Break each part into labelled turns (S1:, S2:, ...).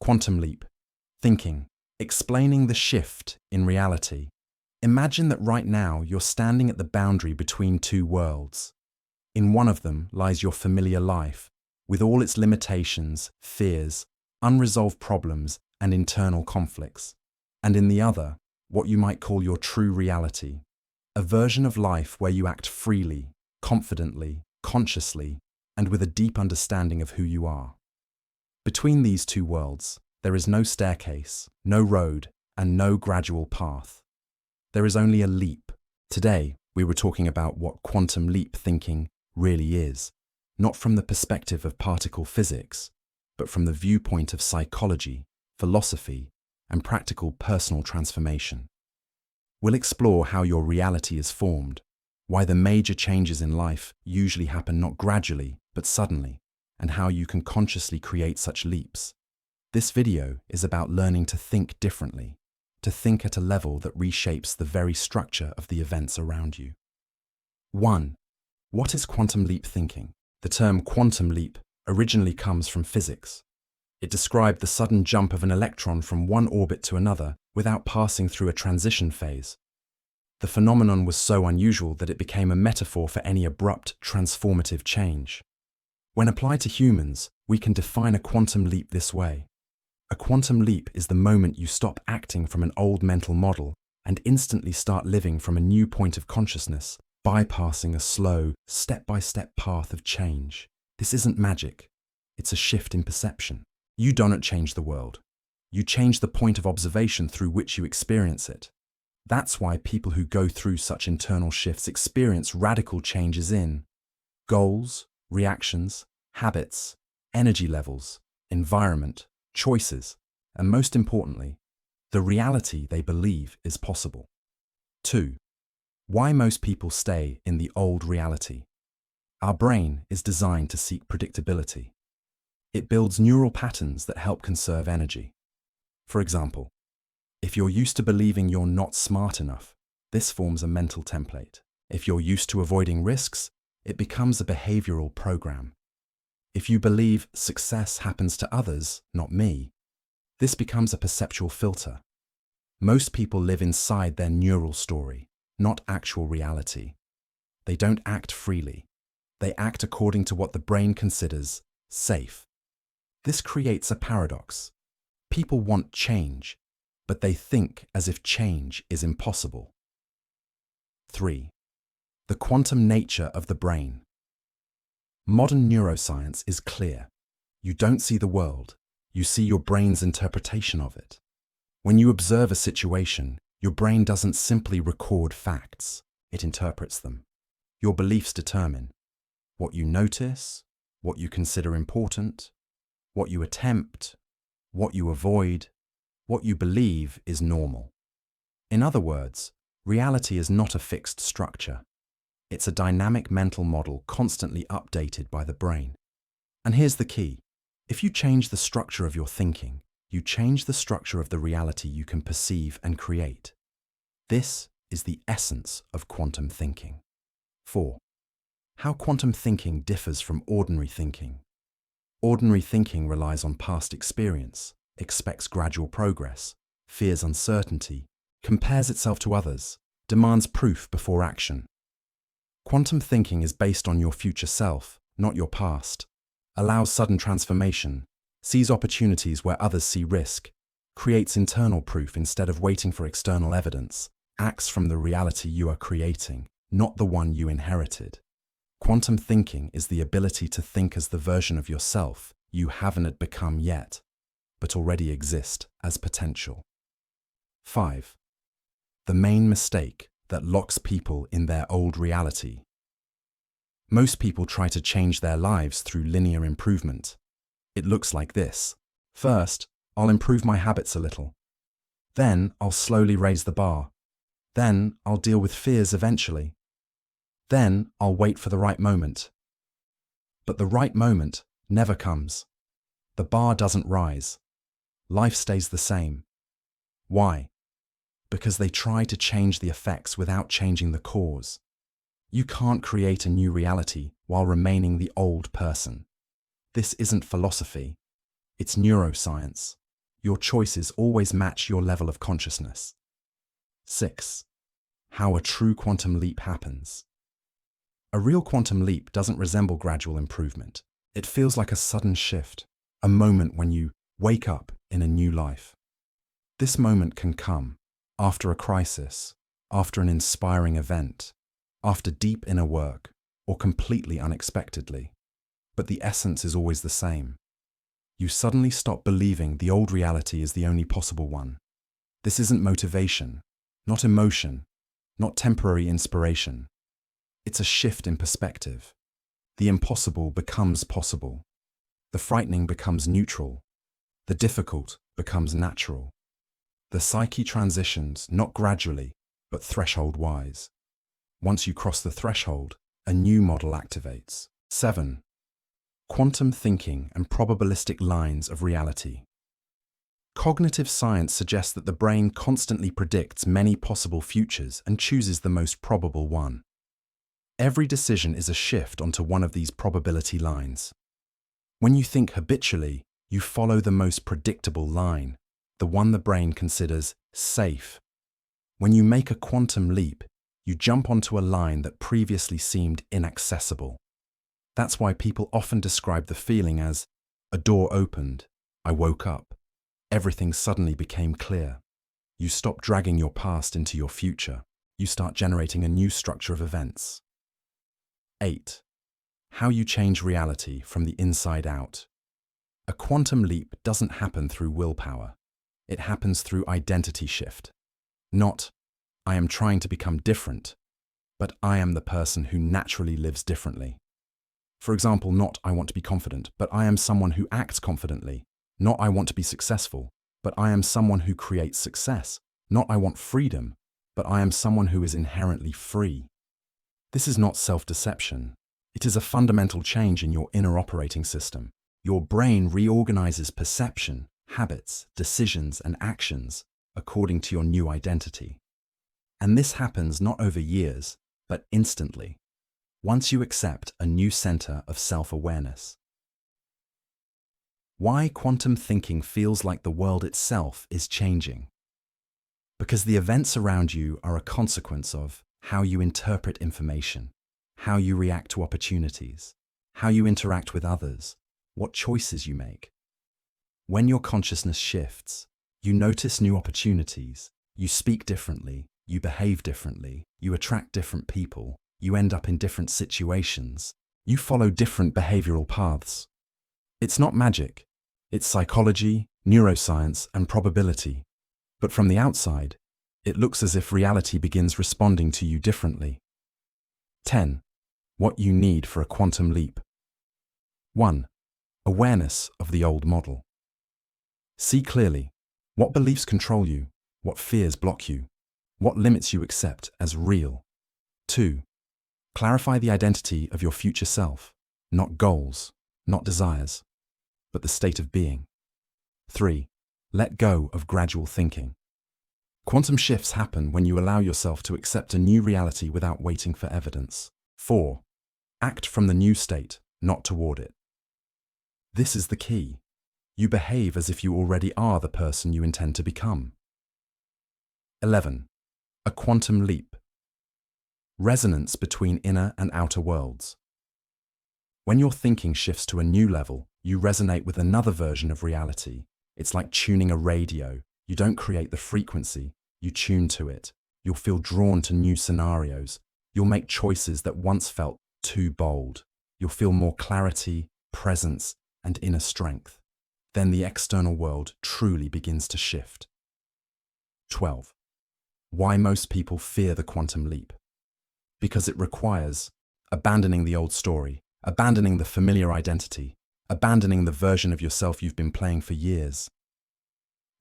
S1: Quantum leap. Thinking. Explaining the shift in reality. Imagine that right now you're standing at the boundary between two worlds. In one of them lies your familiar life, with all its limitations, fears, unresolved problems, and internal conflicts. And in the other, what you might call your true reality, a version of life where you act freely, confidently, consciously, and with a deep understanding of who you are. Between these two worlds, there is no staircase, no road, and no gradual path. There is only a leap. Today, we were talking about what quantum leap thinking really is, not from the perspective of particle physics, but from the viewpoint of psychology, philosophy, and practical personal transformation. We'll explore how your reality is formed, why the major changes in life usually happen not gradually, but suddenly, and how you can consciously create such leaps. This video is about learning to think differently, to think at a level that reshapes the very structure of the events around you. 1. What is quantum leap thinking? The term quantum leap originally comes from physics. It described the sudden jump of an electron from one orbit to another without passing through a transition phase. The phenomenon was so unusual that it became a metaphor for any abrupt, transformative change. When applied to humans, we can define a quantum leap this way. A quantum leap is the moment you stop acting from an old mental model and instantly start living from a new point of consciousness, bypassing a slow, step-by-step path of change. This isn't magic. It's a shift in perception. You don't change the world. You change the point of observation through which you experience it. That's why people who go through such internal shifts experience radical changes in goals, reactions, habits, energy levels, environment, choices, and most importantly, the reality they believe is possible. 2. Why most people stay in the old reality. Our brain is designed to seek predictability. It builds neural patterns that help conserve energy. For example, if you're used to believing you're not smart enough, this forms a mental template. If you're used to avoiding risks, it becomes a behavioral program. If you believe success happens to others, not me, this becomes a perceptual filter. Most people live inside their neural story, not actual reality. They don't act freely. They act according to what the brain considers safe. This creates a paradox. People want change, but they think as if change is impossible. 3. The quantum nature of the brain. Modern neuroscience is clear. You don't see the world, you see your brain's interpretation of it. When you observe a situation, your brain doesn't simply record facts, it interprets them. Your beliefs determine what you notice, what you consider important, what you attempt, what you avoid, what you believe is normal. In other words, reality is not a fixed structure. It's a dynamic mental model constantly updated by the brain. And here's the key. If you change the structure of your thinking, you change the structure of the reality you can perceive and create. This is the essence of quantum thinking. 4. How quantum thinking differs from ordinary thinking. Ordinary thinking relies on past experience, expects gradual progress, fears uncertainty, compares itself to others, demands proof before action. Quantum thinking is based on your future self, not your past, allows sudden transformation, sees opportunities where others see risk, creates internal proof instead of waiting for external evidence, acts from the reality you are creating, not the one you inherited. Quantum thinking is the ability to think as the version of yourself you haven't become yet, but already exist as potential. 5. The main mistake that locks people in their old reality. Most people try to change their lives through linear improvement. It looks like this. First, I'll improve my habits a little. Then I'll slowly raise the bar. Then I'll deal with fears eventually. Then I'll wait for the right moment. But the right moment never comes. The bar doesn't rise. Life stays the same. Why? Because they try to change the effects without changing the cause. You can't create a new reality while remaining the old person. This isn't philosophy. It's neuroscience. Your choices always match your level of consciousness. 6. How a true quantum leap happens. A real quantum leap doesn't resemble gradual improvement. It feels like a sudden shift, a moment when you wake up in a new life. This moment can come after a crisis, after an inspiring event, after deep inner work, or completely unexpectedly. But the essence is always the same. You suddenly stop believing the old reality is the only possible one. This isn't motivation, not emotion, not temporary inspiration. It's a shift in perspective. The impossible becomes possible. The frightening becomes neutral. The difficult becomes natural. The psyche transitions not gradually, but threshold-wise. Once you cross the threshold, a new model activates. 7. Quantum thinking and probabilistic lines of reality. Cognitive science suggests that the brain constantly predicts many possible futures and chooses the most probable one. Every decision is a shift onto one of these probability lines. When you think habitually, you follow the most predictable line, the one the brain considers safe. When you make a quantum leap, you jump onto a line that previously seemed inaccessible. That's why people often describe the feeling as, a door opened, I woke up, everything suddenly became clear. You stop dragging your past into your future. You start generating a new structure of events. 8. How you change reality from the inside out. A quantum leap doesn't happen through willpower. It happens through identity shift. Not, I am trying to become different, but I am the person who naturally lives differently. For example, not I want to be confident, but I am someone who acts confidently. Not I want to be successful, but I am someone who creates success. Not I want freedom, but I am someone who is inherently free. This is not self-deception. It is a fundamental change in your inner operating system. Your brain reorganizes perception, habits, decisions, and actions according to your new identity. And this happens not over years, but instantly, once you accept a new center of self-awareness. Why quantum thinking feels like the world itself is changing. Because the events around you are a consequence of how you interpret information, how you react to opportunities, how you interact with others, what choices you make. When your consciousness shifts, you notice new opportunities, you speak differently, you behave differently, you attract different people, you end up in different situations, you follow different behavioral paths. It's not magic. It's psychology, neuroscience, and probability. But from the outside, it looks as if reality begins responding to you differently. 10. What you need for a quantum leap. 1. Awareness of the old model. See clearly what beliefs control you, what fears block you, what limits you accept as real. 2. Clarify the identity of your future self, not goals, not desires, but the state of being. 3. Let go of gradual thinking. Quantum shifts happen when you allow yourself to accept a new reality without waiting for evidence. 4. Act from the new state, not toward it. This is the key. You behave as if you already are the person you intend to become. 11. A quantum leap. Resonance between inner and outer worlds. When your thinking shifts to a new level, you resonate with another version of reality. It's like tuning a radio. You don't create the frequency, you tune to it. You'll feel drawn to new scenarios. You'll make choices that once felt too bold. You'll feel more clarity, presence, and inner strength. Then the external world truly begins to shift. 12. Why most people fear the quantum leap. Because it requires abandoning the old story, abandoning the familiar identity, abandoning the version of yourself you've been playing for years.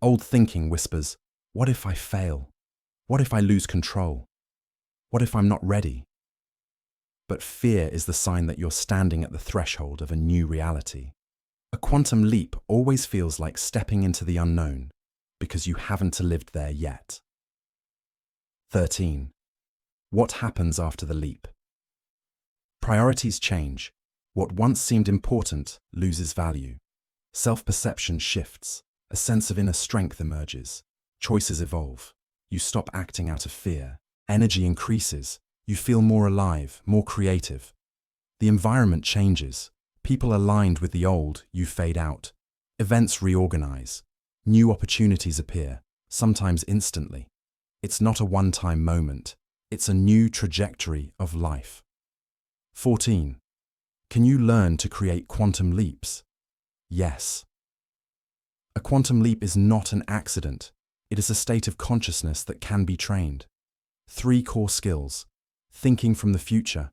S1: Old thinking whispers, what if I fail? What if I lose control? What if I'm not ready? But fear is the sign that you're standing at the threshold of a new reality. A quantum leap always feels like stepping into the unknown because you haven't lived there yet. 13. What happens after the leap? Priorities change. What once seemed important loses value. Self-perception shifts. A sense of inner strength emerges. Choices evolve. You stop acting out of fear. Energy increases. You feel more alive, more creative. The environment changes. People aligned with the old, you fade out. Events reorganize. New opportunities appear, sometimes instantly. It's not a one-time moment. It's a new trajectory of life. 14. Can you learn to create quantum leaps? Yes. A quantum leap is not an accident. It is a state of consciousness that can be trained. 3 core skills: thinking from the future,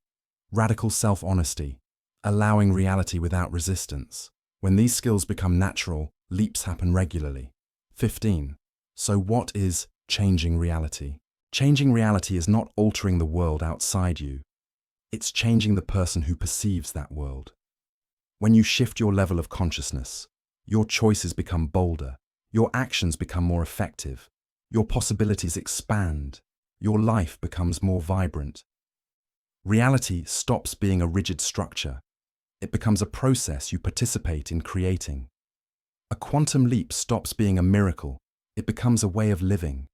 S1: radical self-honesty, allowing reality without resistance. When these skills become natural, leaps happen regularly. 15. So what is changing reality? Changing reality is not altering the world outside you. It's changing the person who perceives that world. When you shift your level of consciousness, your choices become bolder, your actions become more effective, your possibilities expand, your life becomes more vibrant. Reality stops being a rigid structure. It becomes a process you participate in creating. A quantum leap stops being a miracle. It becomes a way of living.